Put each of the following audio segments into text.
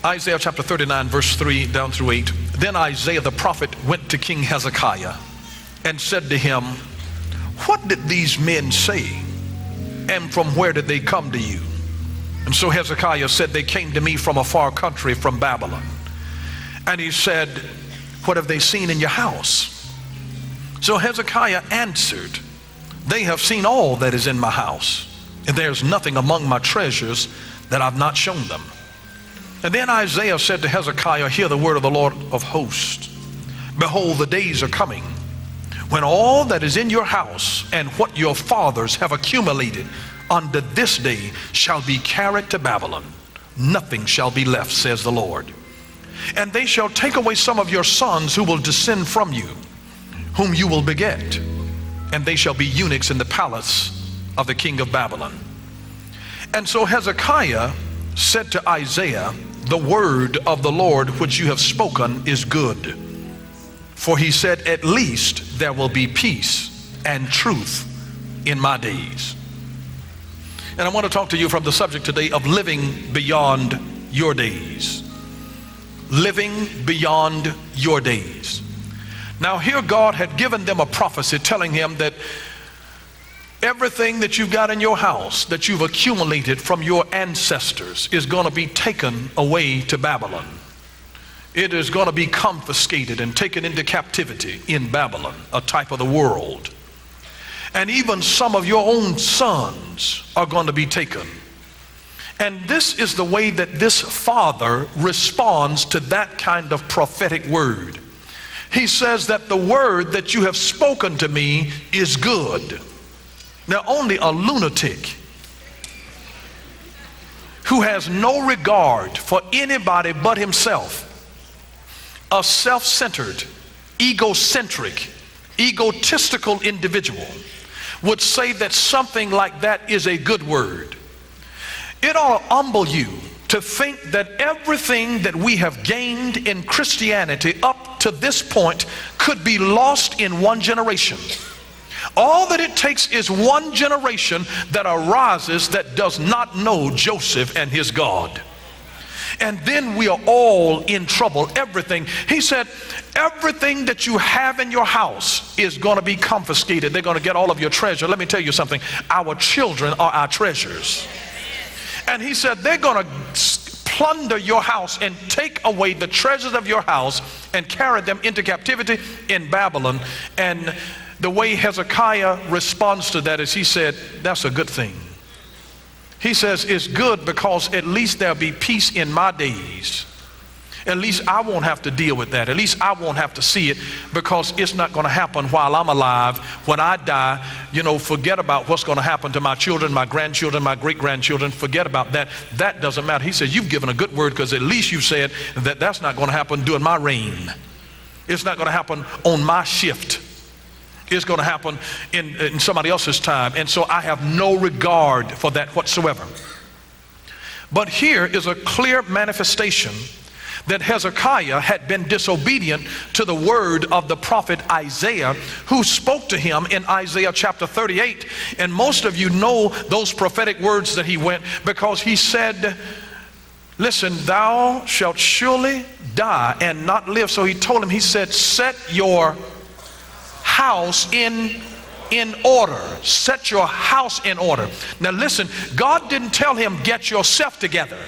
Isaiah chapter 39, verse 3 down through 8. Then Isaiah the prophet went to King Hezekiah and said to him, what did these men say? And from where did they come to you? And so Hezekiah said, they came to me from a far country, from Babylon. And he said, what have they seen in your house? So Hezekiah answered, they have seen all that is in my house, and there's nothing among my treasures that I've not shown them. And then Isaiah said to Hezekiah, hear the word of the Lord of hosts. Behold, the days are coming when all that is in your house and what your fathers have accumulated unto this day shall be carried to Babylon. Nothing shall be left, says the Lord. And they shall take away some of your sons who will descend from you, whom you will beget, and they shall be eunuchs in the palace of the king of Babylon. And so Hezekiah said to Isaiah, the word of the Lord which you have spoken is good. For he said, at least there will be peace and truth in my days. And I want to talk to you from the subject today of living beyond your days. Living beyond your days. Now here God had given them a prophecy telling him that everything that you've got in your house that you've accumulated from your ancestors is going to be taken away to Babylon. It is going to be confiscated and taken into captivity in Babylon, a type of the world. And even some of your own sons are going to be taken. And this is the way that this father responds to that kind of prophetic word. He says that the word that you have spoken to me is good. Now only a lunatic who has no regard for anybody but himself, a self-centered, egocentric, egotistical individual would say that something like that is a good word. It ought to humble you to think that everything that we have gained in Christianity up to this point could be lost in one generation. All that it takes is one generation that arises that does not know Joseph and his God. And then we are all in trouble. Everything. He said, everything that you have in your house is going to be confiscated. They're going to get all of your treasure. Let me tell you something. Our children are our treasures. And he said, they're going to plunder your house and take away the treasures of your house and carry them into captivity in Babylon. And the way Hezekiah responds to that is he said, that's a good thing. He says, it's good because at least there'll be peace in my days. At least I won't have to deal with that. At least I won't have to see it, because it's not going to happen while I'm alive. When I die, you know, forget about what's going to happen to my children, my grandchildren, my great-grandchildren. Forget about that. That doesn't matter. He said, you've given a good word, because at least you said that that's not going to happen during my reign. It's not going to happen on my shift. It's going to happen in somebody else's time. And so I have no regard for that whatsoever. But here is a clear manifestation that Hezekiah had been disobedient to the word of the prophet Isaiah, who spoke to him in Isaiah chapter 38. And most of you know those prophetic words that he went, because he said, listen, thou shalt surely die and not live. So he told him, he said, set your house in order. Set your house in order. Now listen, God didn't tell him get yourself together.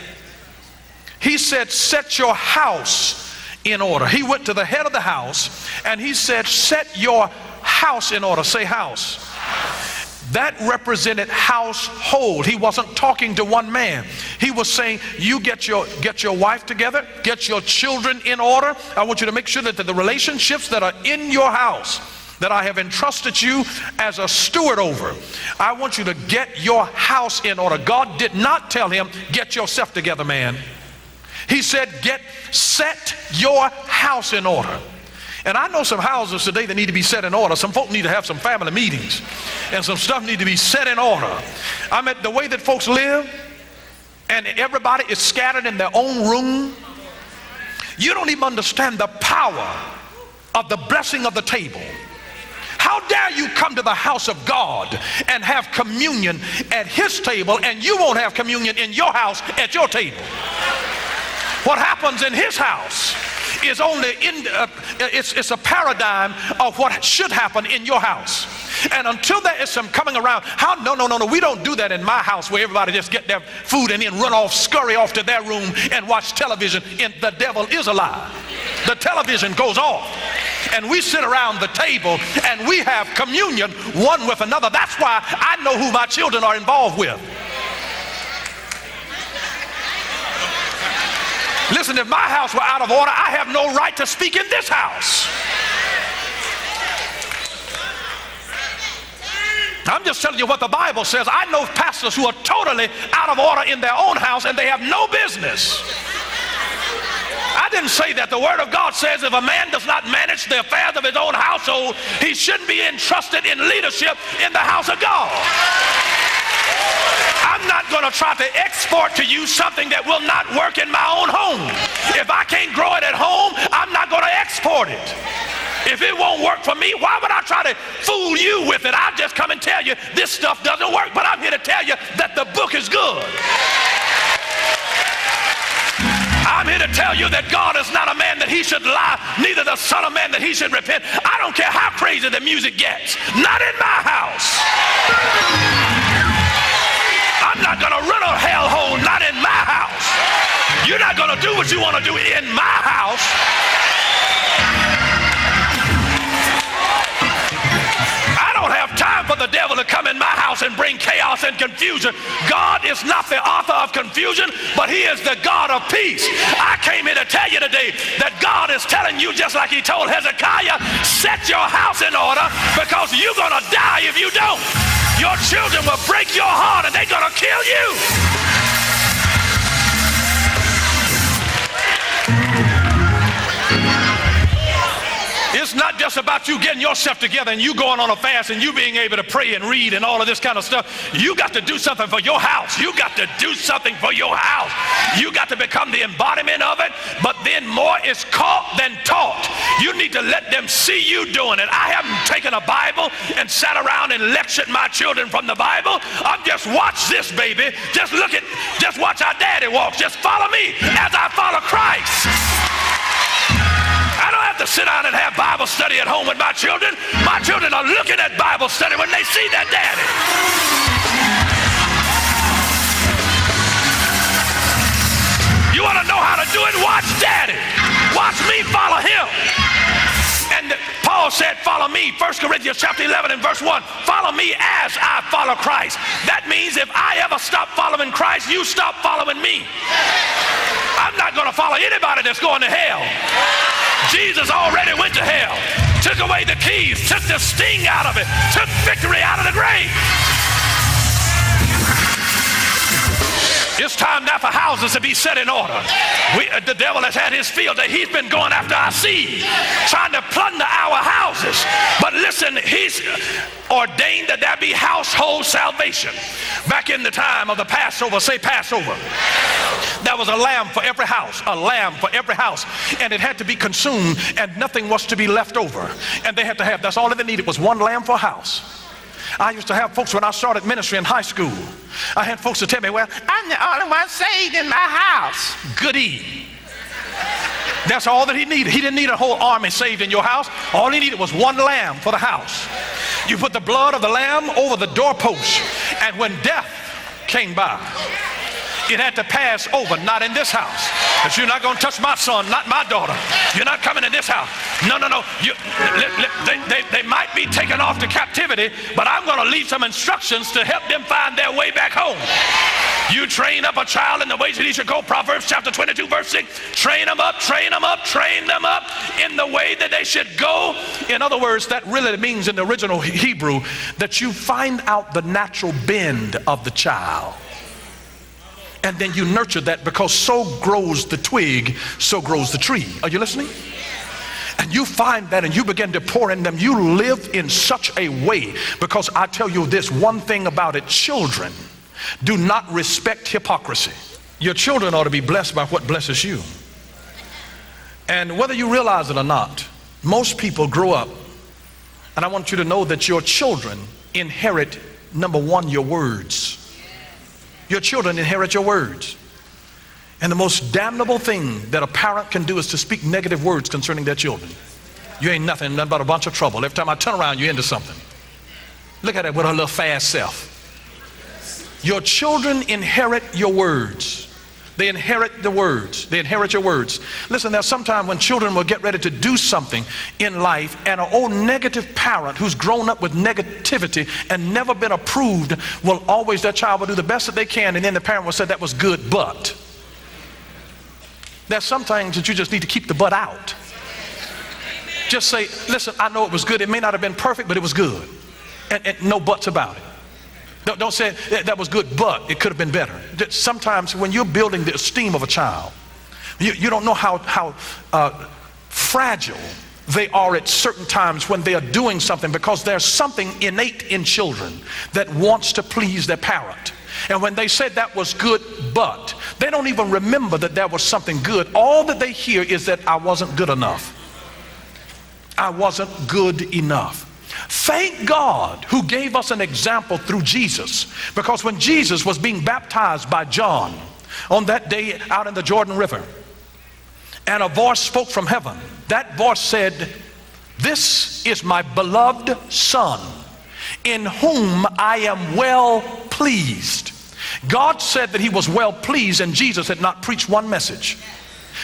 He said set your house in order. He went to the head of the house and he said set your house in order. Say house. That represented household. He wasn't talking to one man. He was saying, you get your wife together, get your children in order. I want you to make sure that the relationships that are in your house that I have entrusted you as a steward over, I want you to get your house in order. God did not tell him, get yourself together, man. He said, set your house in order. And I know some houses today that need to be set in order. Some folk need to have some family meetings, and some stuff need to be set in order. I mean, the way that folks live, and everybody is scattered in their own room. You don't even understand the power of the blessing of the table. How dare you come to the house of God and have communion at his table, and you won't have communion in your house at your table? What happens in his house is only it's a paradigm of what should happen in your house. And until there is some coming around, no, we don't do that in my house where everybody just get their food and then run off, scurry off to their room and watch television. And the devil is a lie. The television goes off and we sit around the table and we have communion one with another. That's why I know who my children are involved with. Listen, if my house were out of order, I have no right to speak in this house. I'm just telling you what the Bible says. I know pastors who are totally out of order in their own house and they have no business. I didn't say that. The Word of God says if a man does not manage the affairs of his own household, he shouldn't be entrusted in leadership in the house of God. I'm not going to try to export to you something that will not work in my own home. If I can't grow it at home, I'm not going to export it. If it won't work for me, why would I try to fool you with it? I'll just come and tell you this stuff doesn't work, but I'm here to tell you that the book is good. I'm here to tell you that God is not a man that he should lie, neither the son of man that he should repent. I don't care how crazy the music gets. Not in my house. I'm not going to run a hellhole, not in my house. You're not going to do what you want to do in my house. I don't have time for the devil to come in my house and bring chaos and confusion. God is not the author of confusion, but he is the God of peace. I came here to tell you today that God is telling you, just like he told Hezekiah, set your house in order because you're going to die if you don't. Your children will break your heart and they're going to kill you. It's not just about you getting yourself together and you going on a fast and you being able to pray and read and all of this kind of stuff. You got to do something for your house. You got to do something for your house. You got to become the embodiment of it, but then more is caught than taught. You need to let them see you doing it. I haven't taken a Bible and sat around and lectured my children from the Bible. I've just watched this baby. Just watch how daddy walks. Just follow me as I follow Christ. I don't have to sit down and have Bible study at home with my children. My children are looking at Bible study when they see their daddy. You want to know how to do it? Watch daddy. Watch me follow him. And Paul said, follow me. 1 Corinthians chapter 11 and verse 1. Follow me as I follow Christ. That means if I ever stop following Christ, you stop following me. I'm not going to follow anybody that's going to hell. Jesus already went to hell, took away the keys, took the sting out of it, took victory out of the grave. It's time now for houses to be set in order. The devil has had his field day. He's been going after our seed, trying to plunder our houses. But listen, he's ordained that there be household salvation. Back in the time of the Passover, say Passover, there was a lamb for every house, a lamb for every house, and it had to be consumed and nothing was to be left over. And they had to have, that's all that they needed was one lamb for a house. I used to have folks when I started ministry in high school. I had folks to tell me, well, I'm the only one saved in my house. Goody. That's all that he needed. He didn't need a whole army saved in your house. All he needed was one lamb for the house. You put the blood of the lamb over the doorpost, and when death came by, it had to pass over, not in this house. But you're not going to touch my son, not my daughter. You're not coming in this house. No. They might be taken off to captivity, but I'm going to leave some instructions to help them find their way back home. You train up a child in the ways that he should go. Proverbs chapter 22, verse 6. Train them up, train them up, train them up in the way that they should go. In other words, that really means in the original Hebrew that you find out the natural bend of the child. And then you nurture that, because so grows the twig, so grows the tree. Are you listening? And you find that and you begin to pour in them. You live in such a way, because I tell you this one thing about it: children do not respect hypocrisy. Your children ought to be blessed by what blesses you. And whether you realize it or not, most people grow up, and I want you to know that your children inherit, number one, your words. Your children inherit your words. And the most damnable thing that a parent can do is to speak negative words concerning their children. You ain't nothing but a bunch of trouble. Every time I turn around, you're into something. Look at it with her little fast self. Your children inherit your words. They inherit the words. They inherit your words. Listen, there's sometimes when children will get ready to do something in life, and an old negative parent who's grown up with negativity and never been approved will always, that child will do the best that they can, and then the parent will say, that was good, but. There's some things that you just need to keep the but out. Just say, listen, I know it was good. It may not have been perfect, but it was good. And no buts about it. Don't say that was good, but it could have been better. Sometimes when you're building the esteem of a child, you don't know how fragile they are at certain times when they are doing something, because there's something innate in children that wants to please their parent. And when they said that was good, but, they don't even remember that there was something good. All that they hear is that I wasn't good enough. I wasn't good enough. Thank God who gave us an example through Jesus, because when Jesus was being baptized by John on that day out in the Jordan River, and a voice spoke from heaven, that voice said, "This is my beloved Son, in whom I am well pleased." God said that he was well pleased, and Jesus had not preached one message.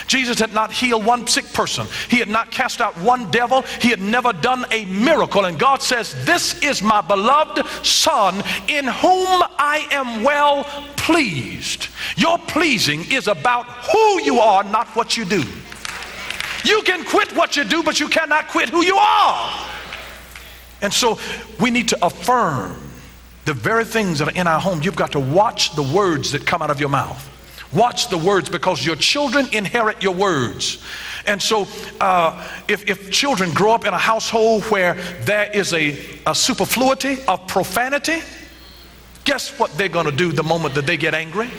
Jesus had not healed one sick person. He had not cast out one devil. He had never done a miracle. And God says, "This is my beloved Son, in whom I am well pleased." Your pleasing is about who you are, not what you do. You can quit what you do, but you cannot quit who you are. And so we need to affirm the very things that are in our home. You've got to watch the words that come out of your mouth. Watch the words, because your children inherit your words. And so if children grow up in a household where there is a superfluity of profanity, guess what they're going to do the moment that they get angry?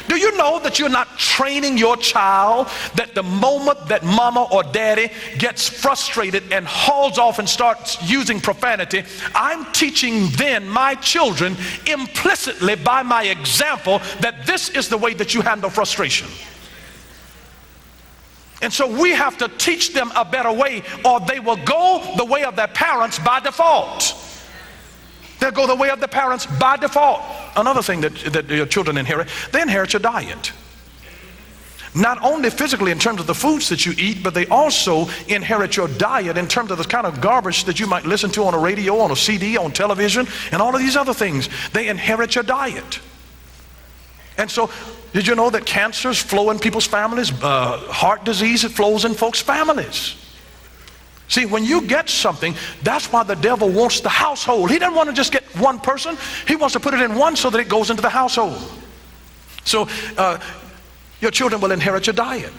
Do you know that you're not training your child that the moment that mama or daddy gets frustrated and hauls off and starts using profanity, I'm teaching then my children implicitly by my example that this is the way that you handle frustration. And so we have to teach them a better way, or they will go the way of their parents by default. They'll go the way of the parents by default. Another thing that your children inherit, they inherit your diet. Not only physically in terms of the foods that you eat, but they also inherit your diet in terms of the kind of garbage that you might listen to on a radio, on a CD, on television, and all of these other things. They inherit your diet. And so, did you know that cancers flow in people's families? Heart disease, it flows in folks' families. See, when you get something, that's why the devil wants the household. He doesn't want to just get one person. He wants to put it in one so that it goes into the household. So your children will inherit your diet.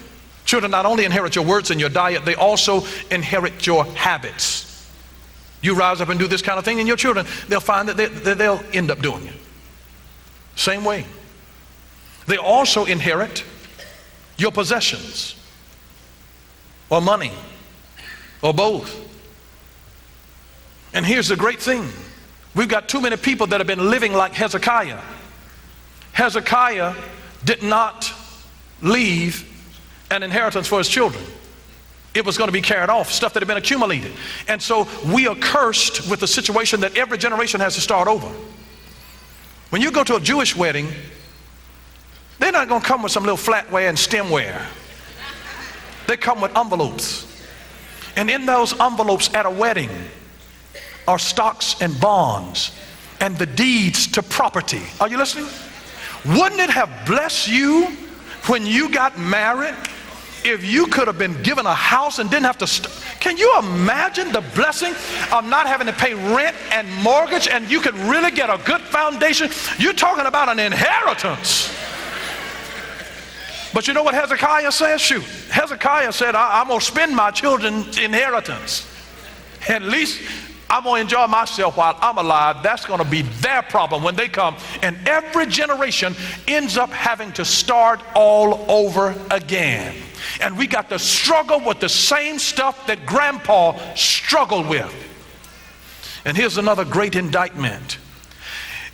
Children not only inherit your words and your diet, they also inherit your habits. You rise up and do this kind of thing, and your children, they'll find that they'll end up doing it. Same way. They also inherit your possessions, or money, or both. And here's the great thing. We've got too many people that have been living like Hezekiah. Hezekiah did not leave an inheritance for his children. It was going to be carried off, stuff that had been accumulated. And so we are cursed with the situation that every generation has to start over. When you go to a Jewish wedding, they're not going to come with some little flatware and stemware. They come with envelopes. And in those envelopes at a wedding are stocks and bonds and the deeds to property. Are you listening? Wouldn't it have blessed you when you got married if you could have been given a house and didn't have to can you imagine the blessing of not having to pay rent and mortgage, and you could really get a good foundation? You're talking about an inheritance. But you know what Hezekiah says? Shoot, Hezekiah said, I'm going to spend my children's inheritance. At least I'm going to enjoy myself while I'm alive. That's going to be their problem when they come. And every generation ends up having to start all over again. And we got to struggle with the same stuff that Grandpa struggled with. And here's another great indictment.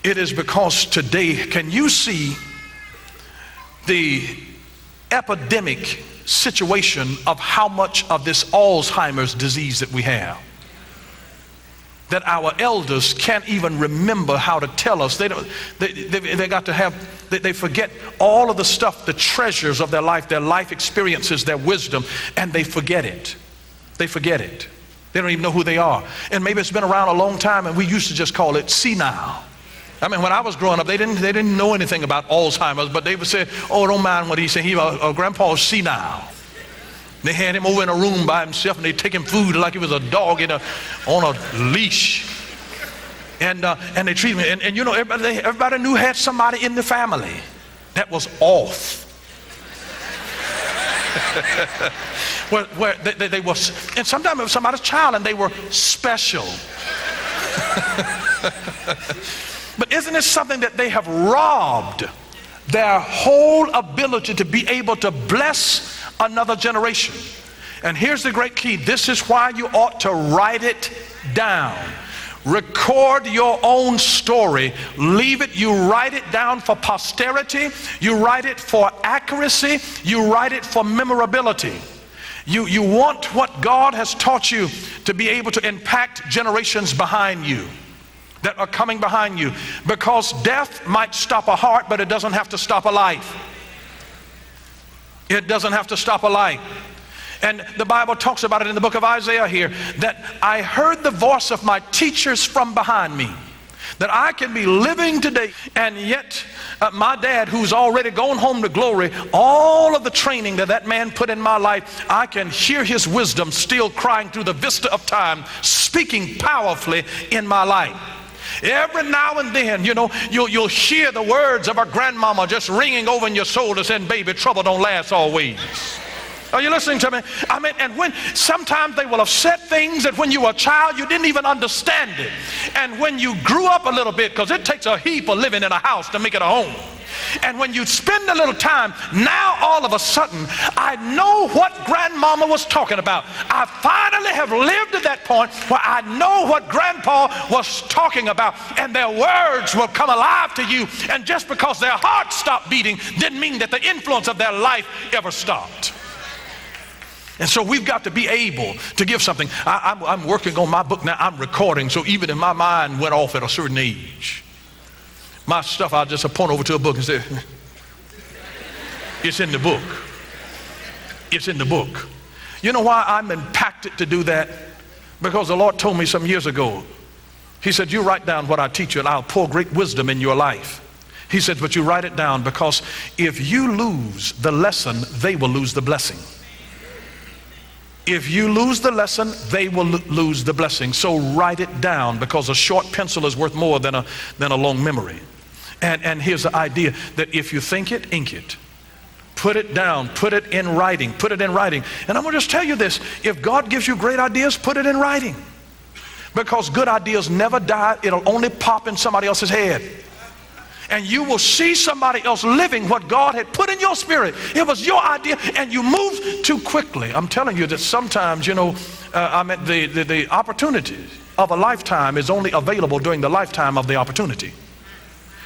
It is because today, can you see the epidemic situation of how much of this Alzheimer's disease that we have, that our elders can't even remember how to tell us. They forget all of the stuff, the treasures of their life experiences, their wisdom, and they forget it. They forget it. They don't even know who they are. And maybe it's been around a long time, and we used to just call it senile. I mean, when I was growing up, they didn't know anything about Alzheimer's, but they would say, "Oh, don't mind what he said. Grandpa's senile." They had him over in a room by himself, and they take him food like he was a dog on a leash. And they treat him. And you know, everybody knew had somebody in the family that was off. where they were, and sometimes it was somebody's child, and they were special. But isn't it something that they have robbed their whole ability to be able to bless another generation? And here's the great key. This is why you ought to write it down. Record your own story. Leave it. You write it down for posterity. You write it for accuracy. You write it for memorability. You want what God has taught you to be able to impact generations behind you, that are coming behind you, because death might stop a heart, but it doesn't have to stop a life. It doesn't have to stop a life. And the Bible talks about it in the book of Isaiah here, that I heard the voice of my teachers from behind me, that I can be living today, and yet my dad, who's already gone home to glory, all of the training that man put in my life, I can hear his wisdom still crying through the vista of time, speaking powerfully in my life. Every now and then, you know, you'll hear the words of our grandmama just ringing over in your soul and saying, "Baby, trouble don't last always." Are you listening to me? I mean, and when sometimes they will have said things that when you were a child you didn't even understand it, and when you grew up a little bit, because it takes a heap of living in a house to make it a home, and when you spend a little time, now all of a sudden I know what grandmama was talking about. I finally have lived to that point where I know what grandpa was talking about, and their words will come alive to you, and just because their heart stopped beating didn't mean that the influence of their life ever stopped. And so we've got to be able to give something. I'm working on my book now. I'm recording, so even if my mind went off at a certain age, my stuff I'll just point over to a book and say, "It's in the book. It's in the book." You know why I'm impacted to do that? Because the Lord told me some years ago, He said, "You write down what I teach you, and I'll pour great wisdom in your life." He said, "But you write it down, because if you lose the lesson, they will lose the blessing. If you lose the lesson, they will lose the blessing. So write it down, because a short pencil is worth more than a long memory." And here's the idea, that if you think it, ink it. Put it down, put it in writing, put it in writing. And I'm going to just tell you this, if God gives you great ideas, put it in writing. Because good ideas never die, it'll only pop in somebody else's head. And you will see somebody else living what God had put in your spirit. It was your idea, and you moved too quickly. I'm telling you that sometimes, you know, the opportunity of a lifetime is only available during the lifetime of the opportunity.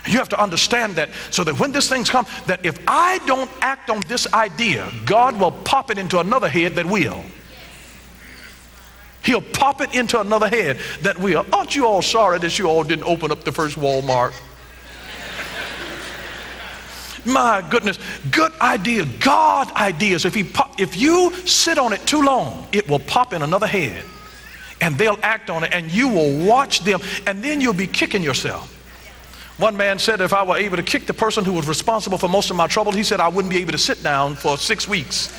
You have to understand that, so that when this thing's come, that if I don't act on this idea, God will pop it into another head that will. He'll pop it into another head that will. Aren't you all sorry that you all didn't open up the first Walmart? My goodness, good idea, God ideas. If you sit on it too long, it will pop in another head, and they'll act on it, and you will watch them, and then you'll be kicking yourself. One man said, if I were able to kick the person who was responsible for most of my trouble, he said, I wouldn't be able to sit down for 6 weeks.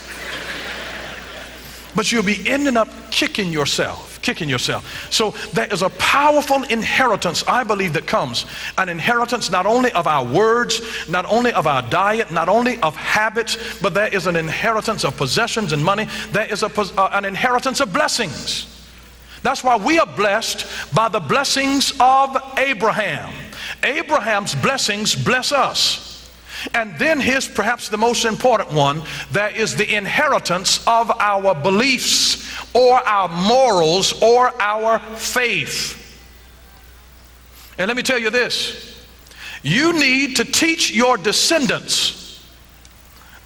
But you'll be ending up kicking yourself. So there is a powerful inheritance, I believe, that comes. An inheritance not only of our words, not only of our diet, not only of habits, but there is an inheritance of possessions and money. There is an inheritance of blessings. That's why we are blessed by the blessings of Abraham. Abraham's blessings bless us. And then here's perhaps the most important one. There is the inheritance of our beliefs, or our morals, or our faith. And let me tell you this. You need to teach your descendants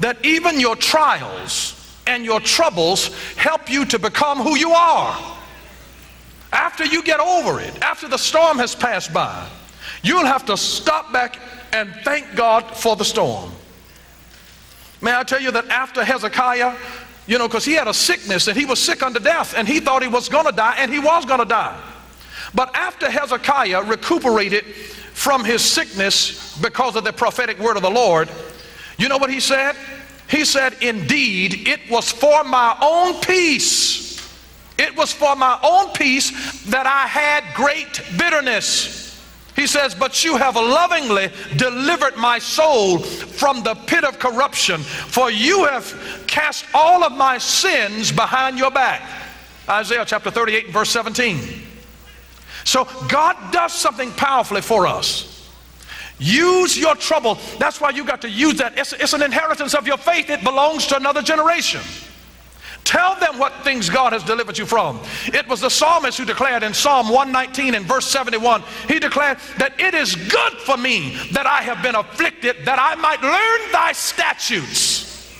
that even your trials and your troubles help you to become who you are. After you get over it, after the storm has passed by, you'll have to stop back and thank God for the storm. May I tell you that after Hezekiah, you know, because he had a sickness and he was sick unto death and he thought he was going to die, and he was going to die. But after Hezekiah recuperated from his sickness because of the prophetic word of the Lord, you know what he said? He said, indeed, it was for my own peace. It was for my own peace that I had great bitterness. He says, but you have lovingly delivered my soul from the pit of corruption, for you have cast all of my sins behind your back. Isaiah chapter 38 and verse 17. So God does something powerfully for us. Use your trouble. That's why you got to use that. It's an inheritance of your faith. It belongs to another generation. Tell them what things God has delivered you from. It was the psalmist who declared in Psalm 119 and verse 71, he declared that it is good for me that I have been afflicted, that I might learn thy statutes.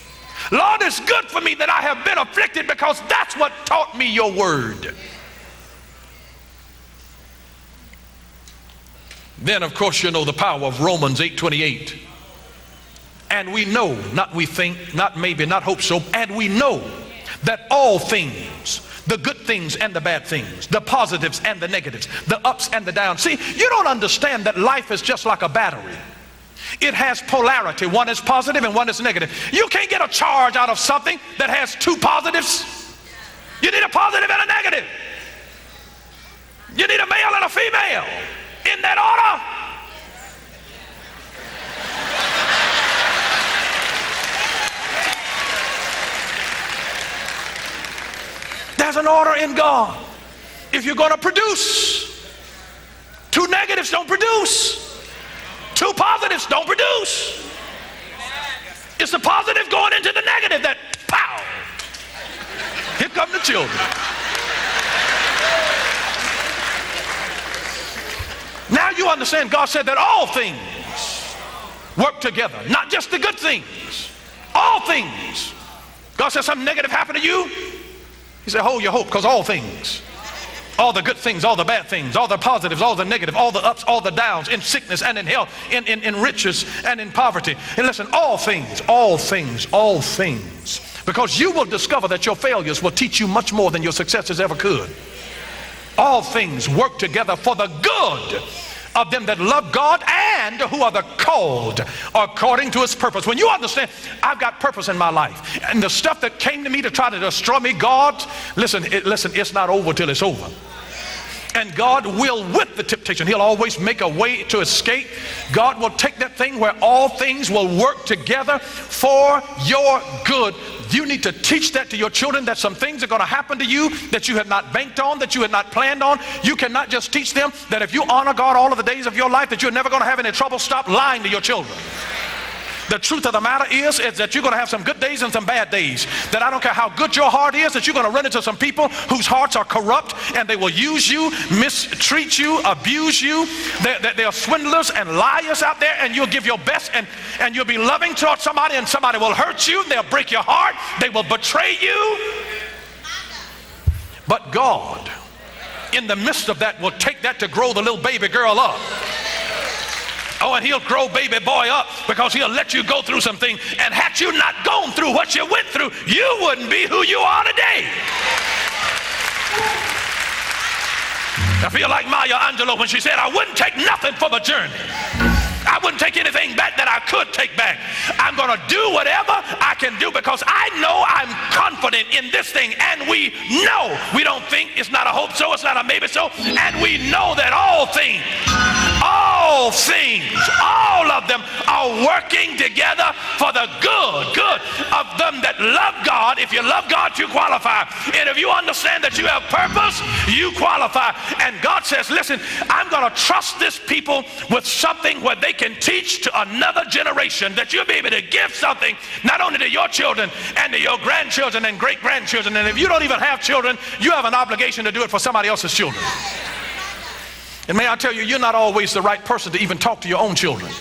Lord, it's good for me that I have been afflicted, because that's what taught me your word. Then, of course, you know the power of Romans 8:28. And we know, not we think, not maybe, not hope so, and we know that all things, the good things and the bad things, the positives and the negatives, the ups and the downs. See, you don't understand that life is just like a battery. It has polarity. One is positive and one is negative. You can't get a charge out of something that has two positives. You need a positive and a negative. You need a male and a female. In that order. There's an order in God. If you're going to produce, two negatives don't produce. Two positives don't produce. It's the positive going into the negative that, pow, here come the children. Now you understand, God said that all things work together, not just the good things, all things. God said something negative happened to you, he said hold your hope, because all things, all the good things, all the bad things, all the positives, all the negative, all the ups, all the downs, in sickness and in health, in riches and in poverty. And listen, all things, all things, all things, because you will discover that your failures will teach you much more than your successes ever could. All things work together for the good of them that love God and who are the called according to his purpose. When you understand, I've got purpose in my life, and the stuff that came to me to try to destroy me, God, listen, it's not over till it's over. And God will, with the temptation, he'll always make a way to escape. God will take that thing where all things will work together for your good. You need to teach that to your children, that some things are going to happen to you that you had not banked on, that you had not planned on. You cannot just teach them that if you honor God all of the days of your life, that you're never going to have any trouble. Stop lying to your children. The truth of the matter is that you're going to have some good days and some bad days. That I don't care how good your heart is, that you're going to run into some people whose hearts are corrupt, and they will use you, mistreat you, abuse you. They are swindlers and liars out there, and you'll give your best, and you'll be loving towards somebody, and somebody will hurt you. They'll break your heart. They will betray you. But God, in the midst of that, will take that to grow the little baby girl up. Oh, and he'll grow baby boy up, because he'll let you go through something. And had you not gone through what you went through, you wouldn't be who you are today. I feel like Maya Angelou when she said, I wouldn't take nothing for the journey. I wouldn't take anything back that I could take back. I'm going to do whatever I can do, because I know I'm confident in this thing. And we know, we don't think, it's not a hope so, it's not a maybe so. And we know that all things, all of them are working together for the good of them that love God. If you love God, you qualify. And if you understand that you have purpose, you qualify. And God says, listen, I'm going to trust this people with something where they can teach to another generation, that you'll be able to give something not only to your children and to your grandchildren and great-grandchildren. And if you don't even have children, you have an obligation to do it for somebody else's children. And may I tell you, you're not always the right person to even talk to your own children.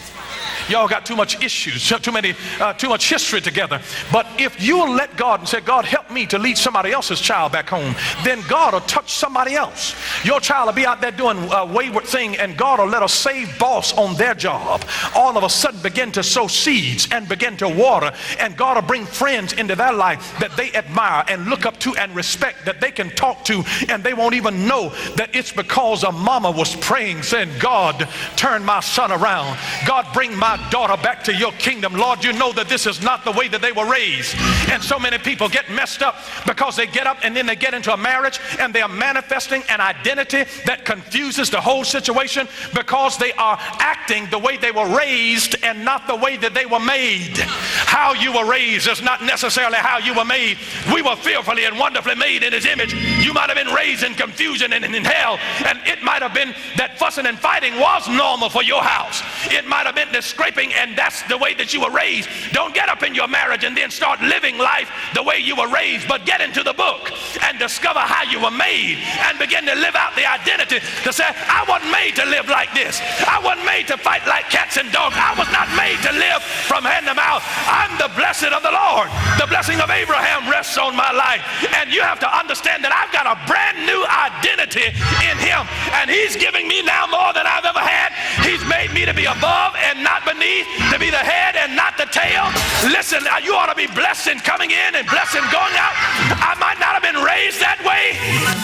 Y'all got too much issues, too much history together. But if you'll let God and say, God, help me to lead somebody else's child back home, then God will touch somebody else. Your child will be out there doing a wayward thing, and God will let a saved boss on their job all of a sudden begin to sow seeds and begin to water, and God will bring friends into their life that they admire and look up to and respect, that they can talk to, and they won't even know that it's because a mama was praying saying, God, turn my son around. God, bring my daughter back to your kingdom. Lord, you know that this is not the way that they were raised. And so many people get messed up because they get up and then they get into a marriage and they are manifesting an identity that confuses the whole situation because they are acting the way they were raised and not the way that they were made. How you were raised is not necessarily how you were made. We were fearfully and wonderfully made in his image. You might have been raised in confusion and in hell, and it might have been that fussing and fighting was normal for your house. It might have been the scraping, and that's the way that you were raised. Don't get up in your marriage and then start living life the way you were raised, but get into the book and discover how you were made and begin to live out the identity to say, I wasn't made to live like this. I wasn't made to fight like cats and dogs. I was not made to live from hand to mouth. I'm the blessed of the Lord. The blessing of Abraham rests on my life, and you have to understand that I've got a brand new identity in him, and he's giving me now more than I've ever had. He's made me to be above and not beneath, to be the head and not the tail. Listen, you ought to be blessed in coming in and blessed in going out. I might not have been raised that way,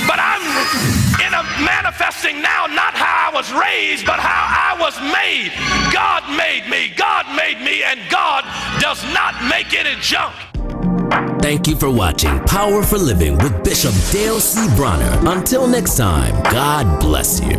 but I'm manifesting now not how I was raised, but how I was made. God made me. God made me, and God does not make any junk. Thank you for watching Power for Living with Bishop Dale C. Bronner. Until next time, God bless you.